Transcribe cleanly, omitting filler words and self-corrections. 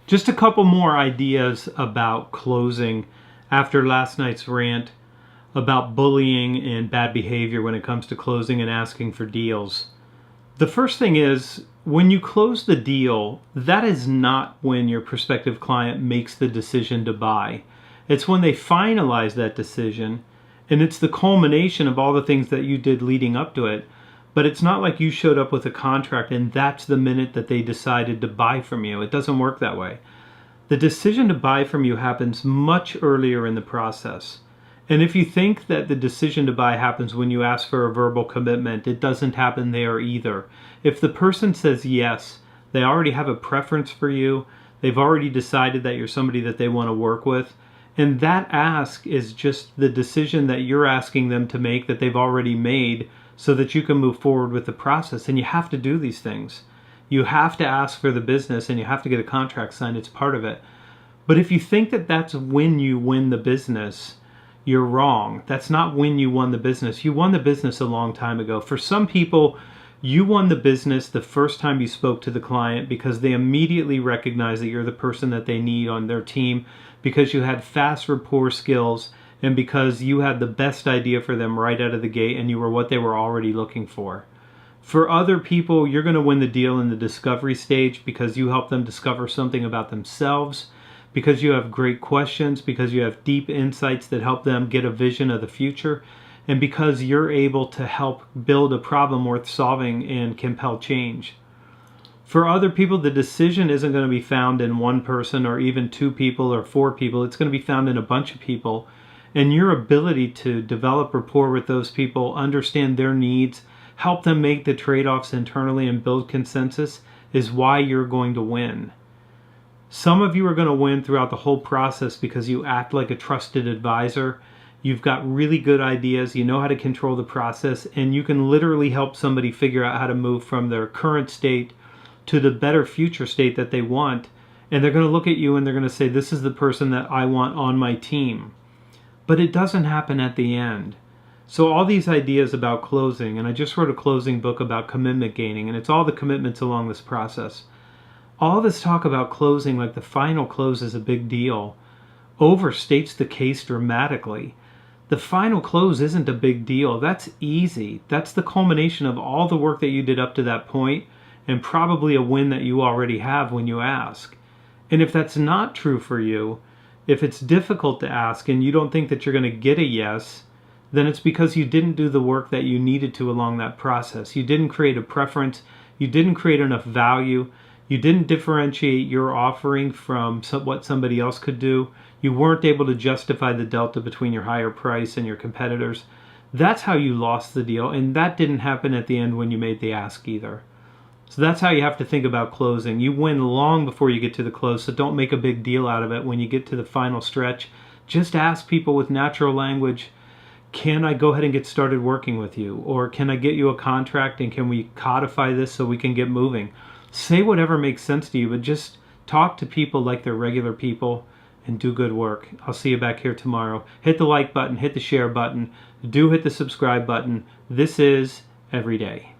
Just a couple more ideas about closing after last night's rant about bullying and bad behavior when it comes to closing and asking for deals. The first thing is, when you close the deal, that is not when your prospective client makes the decision to buy. It's when they finalize that decision, and it's the culmination of all the things that you did leading up to it. But it's not like you showed up with a contract and that's the minute that they decided to buy from you. It doesn't work that way. The decision to buy from you happens much earlier in the process. And if you think that the decision to buy happens when you ask for a verbal commitment, it doesn't happen there either. If the person says yes, they already have a preference for you. They've already decided that you're somebody that they want to work with. And that ask is just the decision that you're asking them to make that they've already made, so that you can move forward with the process. And you have to do these things. You have to ask for the business and you have to get a contract signed. It's part of it. But if you think that that's when you win the business, you're wrong. That's not when you won the business. You won the business a long time ago. For some people, you won the business the first time you spoke to the client because they immediately recognize that you're the person that they need on their team, because you had fast rapport skills, and because you had the best idea for them right out of the gate and you were what they were already looking for. For other people, you're going to win the deal in the discovery stage because you help them discover something about themselves, because you have great questions, because you have deep insights that help them get a vision of the future, and because you're able to help build a problem worth solving and compel change. For other people, the decision isn't going to be found in one person or even two people or four people. It's going to be found in a bunch of people. And your ability to develop rapport with those people, understand their needs, help them make the trade-offs internally and build consensus is why you're going to win. Some of you are going to win throughout the whole process because you act like a trusted advisor. You've got really good ideas, you know how to control the process, and you can literally help somebody figure out how to move from their current state to the better future state that they want. And they're going to look at you and they're going to say, this is the person that I want on my team. But it doesn't happen at the end. So all these ideas about closing, and I just wrote a closing book about commitment gaining, and it's all the commitments along this process. All this talk about closing, like the final close is a big deal, overstates the case dramatically. The final close isn't a big deal. That's easy. That's the culmination of all the work that you did up to that point, and probably a win that you already have when you ask. And if that's not true for you, if it's difficult to ask and you don't think that you're going to get a yes, then it's because you didn't do the work that you needed to along that process. You didn't create a preference. You didn't create enough value. You didn't differentiate your offering from what somebody else could do. You weren't able to justify the delta between your higher price and your competitors. That's how you lost the deal, and that didn't happen at the end when you made the ask either. So that's how you have to think about closing. You win long before you get to the close, so don't make a big deal out of it when you get to the final stretch. Just ask people with natural language, can I go ahead and get started working with you? Or can I get you a contract and can we codify this so we can get moving? Say whatever makes sense to you, but just talk to people like they're regular people and do good work. I'll see you back here tomorrow. Hit the like button, hit the share button, do hit the subscribe button. This is Everyday.